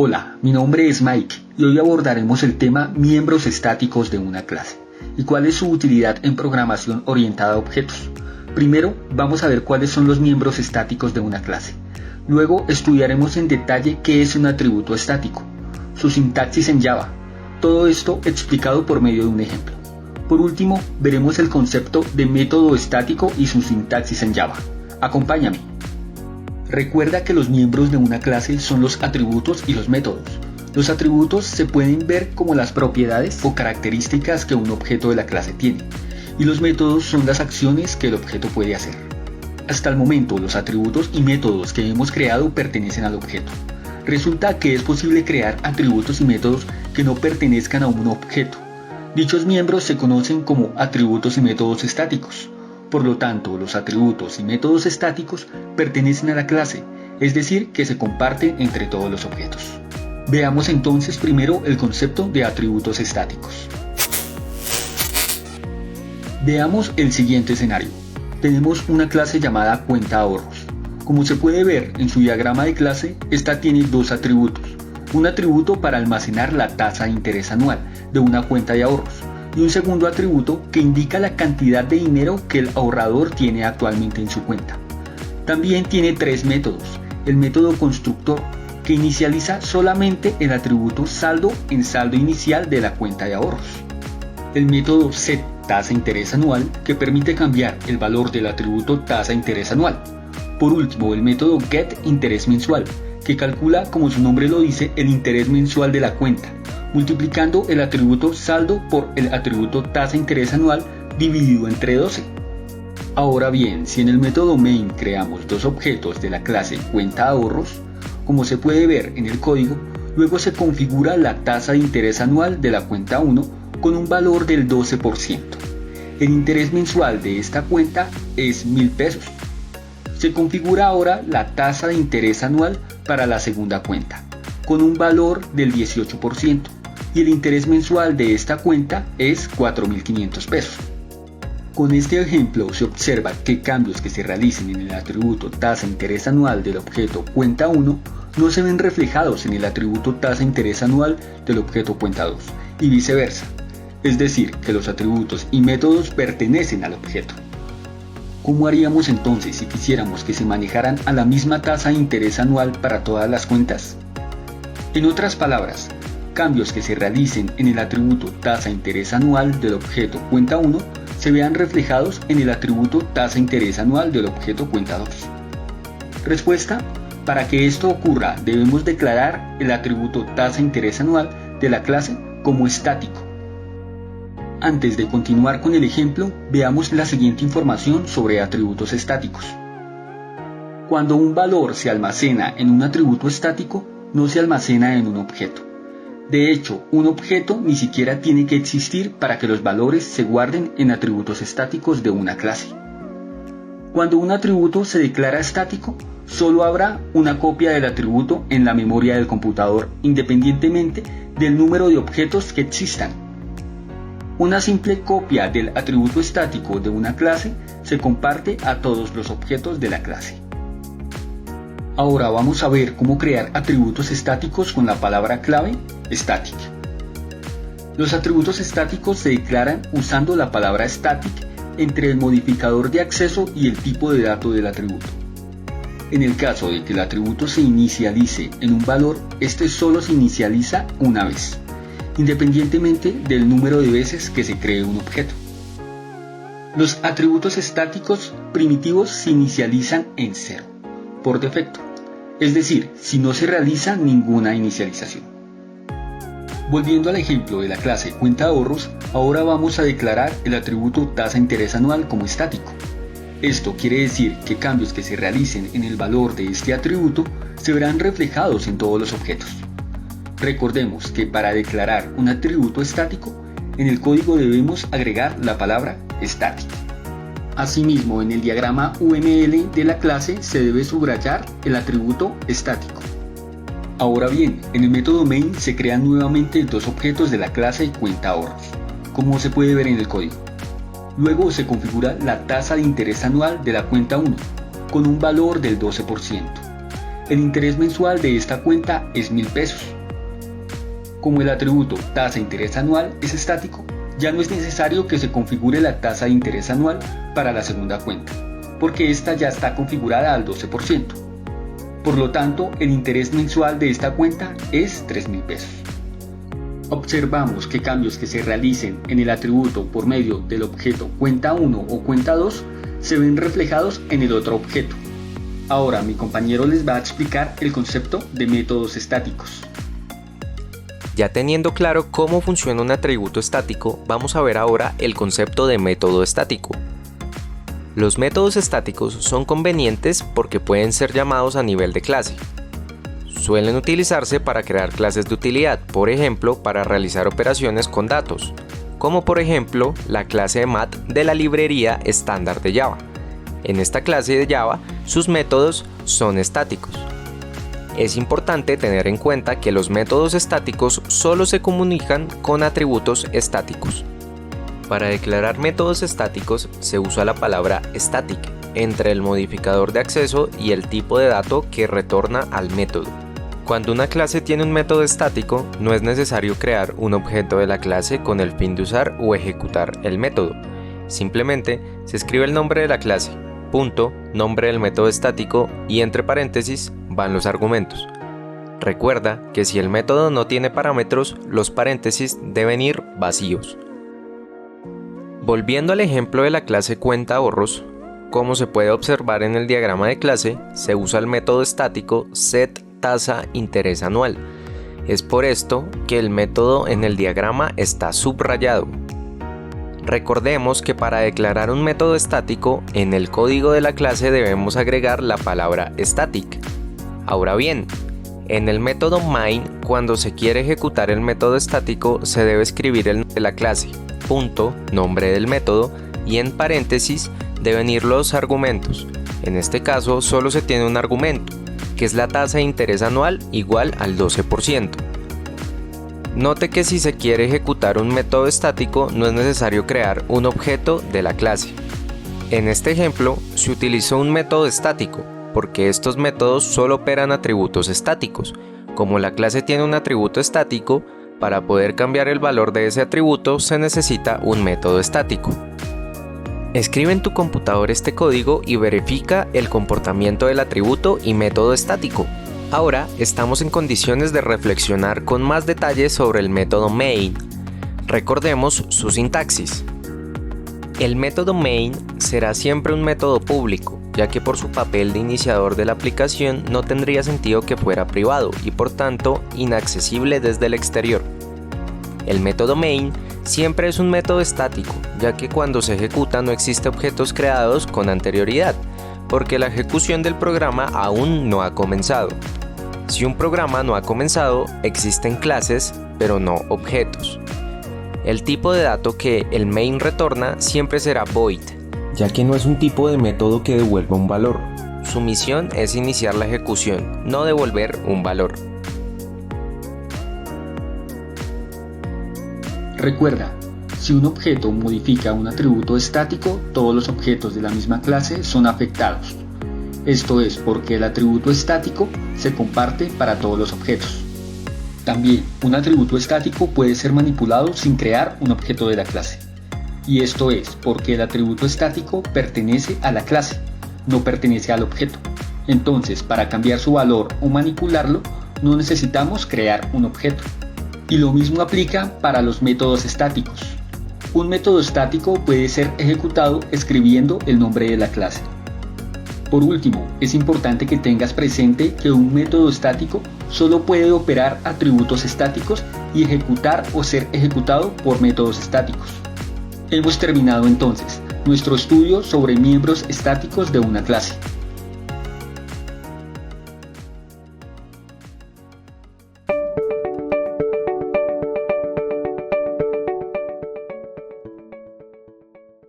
Hola, mi nombre es Mike y hoy abordaremos el tema miembros estáticos de una clase y cuál es su utilidad en programación orientada a objetos. Primero, vamos a ver cuáles son los miembros estáticos de una clase. Luego, estudiaremos en detalle qué es un atributo estático, su sintaxis en Java, todo esto explicado por medio de un ejemplo. Por último, veremos el concepto de método estático y su sintaxis en Java. Acompáñame. Recuerda que los miembros de una clase son los atributos y los métodos. Los atributos se pueden ver como las propiedades o características que un objeto de la clase tiene, y los métodos son las acciones que el objeto puede hacer. Hasta el momento, los atributos y métodos que hemos creado pertenecen al objeto. Resulta que es posible crear atributos y métodos que no pertenezcan a un objeto. Dichos miembros se conocen como atributos y métodos estáticos. Por lo tanto, los atributos y métodos estáticos pertenecen a la clase, es decir, que se comparten entre todos los objetos. Veamos entonces primero el concepto de atributos estáticos. Veamos el siguiente escenario. Tenemos una clase llamada cuenta ahorros. Como se puede ver en su diagrama de clase, esta tiene dos atributos. Un atributo para almacenar la tasa de interés anual de una cuenta de ahorros y un segundo atributo que indica la cantidad de dinero que el ahorrador tiene actualmente en su cuenta. También tiene tres métodos. El método constructor, que inicializa solamente el atributo saldo en saldo inicial de la cuenta de ahorros. El método set tasa interés anual, que permite cambiar el valor del atributo tasa interés anual. Por último, el método get interés mensual, que calcula, como su nombre lo dice, el interés mensual de la cuenta, multiplicando el atributo saldo por el atributo tasa interés anual dividido entre 12. Ahora bien, si en el método main creamos dos objetos de la clase cuenta ahorros, como se puede ver en el código, luego se configura la tasa de interés anual de la cuenta 1 con un valor del 12%. El interés mensual de esta cuenta es 1.000 pesos. Se configura ahora la tasa de interés anual para la segunda cuenta, con un valor del 18%, y el interés mensual de esta cuenta es 4.500 pesos. Con este ejemplo se observa que cambios que se realicen en el atributo tasa interés anual del objeto cuenta 1 no se ven reflejados en el atributo tasa interés anual del objeto cuenta 2, y viceversa. Es decir, que los atributos y métodos pertenecen al objeto. ¿Cómo haríamos entonces si quisiéramos que se manejaran a la misma tasa de interés anual para todas las cuentas? En otras palabras, cambios que se realicen en el atributo tasa interés anual del objeto cuenta 1 se vean reflejados en el atributo tasa interés anual del objeto cuenta 2. Respuesta: para que esto ocurra debemos declarar el atributo tasa interés anual de la clase como estático. Antes de continuar con el ejemplo, veamos la siguiente información sobre atributos estáticos. Cuando un valor se almacena en un atributo estático, no se almacena en un objeto. De hecho, un objeto ni siquiera tiene que existir para que los valores se guarden en atributos estáticos de una clase. Cuando un atributo se declara estático, solo habrá una copia del atributo en la memoria del computador, independientemente del número de objetos que existan. Una simple copia del atributo estático de una clase se comparte a todos los objetos de la clase. Ahora vamos a ver cómo crear atributos estáticos con la palabra clave static. Los atributos estáticos se declaran usando la palabra static entre el modificador de acceso y el tipo de dato del atributo. En el caso de que el atributo se inicialice en un valor, este solo se inicializa una vez, independientemente del número de veces que se cree un objeto. Los atributos estáticos primitivos se inicializan en 0, por defecto, es decir, si no se realiza ninguna inicialización. Volviendo al ejemplo de la clase cuenta ahorros, ahora vamos a declarar el atributo tasa interés anual como estático. Esto quiere decir que cambios que se realicen en el valor de este atributo se verán reflejados en todos los objetos. Recordemos que para declarar un atributo estático, en el código debemos agregar la palabra static. Asimismo, en el diagrama UML de la clase se debe subrayar el atributo estático. Ahora bien, en el método main se crean nuevamente dos objetos de la clase cuenta ahorros, como se puede ver en el código. Luego se configura la tasa de interés anual de la cuenta 1, con un valor del 12%. El interés mensual de esta cuenta es 1.000 pesos. Como el atributo tasa de interés anual es estático, ya no es necesario que se configure la tasa de interés anual para la segunda cuenta, porque esta ya está configurada al 12%. Por lo tanto, el interés mensual de esta cuenta es 3.000 pesos. Observamos que cambios que se realicen en el atributo por medio del objeto cuenta 1 o cuenta 2 se ven reflejados en el otro objeto. Ahora mi compañero les va a explicar el concepto de métodos estáticos. Ya teniendo claro cómo funciona un atributo estático, vamos a ver ahora el concepto de método estático. Los métodos estáticos son convenientes porque pueden ser llamados a nivel de clase. Suelen utilizarse para crear clases de utilidad, por ejemplo, para realizar operaciones con datos, como por ejemplo la clase de math de la librería estándar de Java. En esta clase de Java, sus métodos son estáticos. Es importante tener en cuenta que los métodos estáticos solo se comunican con atributos estáticos. Para declarar métodos estáticos se usa la palabra static entre el modificador de acceso y el tipo de dato que retorna al método. Cuando una clase tiene un método estático, no es necesario crear un objeto de la clase con el fin de usar o ejecutar el método. Simplemente se escribe el nombre de la clase, punto, nombre del método estático y entre paréntesis van los argumentos. Recuerda que si el método no tiene parámetros, los paréntesis deben ir vacíos. Volviendo al ejemplo de la clase cuenta ahorros, como se puede observar en el diagrama de clase, se usa el método estático setTasa interés anual. Es por esto que el método en el diagrama está subrayado. Recordemos que para declarar un método estático, en el código de la clase debemos agregar la palabra static. Ahora bien, en el método main, cuando se quiere ejecutar el método estático, se debe escribir el nombre de la clase, punto, nombre del método, y en paréntesis deben ir los argumentos. En este caso solo se tiene un argumento, que es la tasa de interés anual igual al 12%. Note que si se quiere ejecutar un método estático no es necesario crear un objeto de la clase. En este ejemplo se utilizó un método estático, porque estos métodos solo operan atributos estáticos. Como la clase tiene un atributo estático, para poder cambiar el valor de ese atributo se necesita un método estático. Escribe en tu computador este código y verifica el comportamiento del atributo y método estático. Ahora estamos en condiciones de reflexionar con más detalle sobre el método main. Recordemos su sintaxis. El método main será siempre un método público, ya que por su papel de iniciador de la aplicación no tendría sentido que fuera privado y por tanto inaccesible desde el exterior. El método main siempre es un método estático, ya que cuando se ejecuta no existe objetos creados con anterioridad, porque la ejecución del programa aún no ha comenzado. Si un programa no ha comenzado, existen clases, pero no objetos. El tipo de dato que el main retorna siempre será void, ya que no es un tipo de método que devuelva un valor. Su misión es iniciar la ejecución, no devolver un valor. Recuerda, si un objeto modifica un atributo estático, todos los objetos de la misma clase son afectados. Esto es porque el atributo estático se comparte para todos los objetos. También, un atributo estático puede ser manipulado sin crear un objeto de la clase. Y esto es porque el atributo estático pertenece a la clase, no pertenece al objeto. Entonces, para cambiar su valor o manipularlo, no necesitamos crear un objeto. Y lo mismo aplica para los métodos estáticos. Un método estático puede ser ejecutado escribiendo el nombre de la clase. Por último, es importante que tengas presente que un método estático solo puede operar atributos estáticos y ejecutar o ser ejecutado por métodos estáticos. Hemos terminado entonces nuestro estudio sobre miembros estáticos de una clase.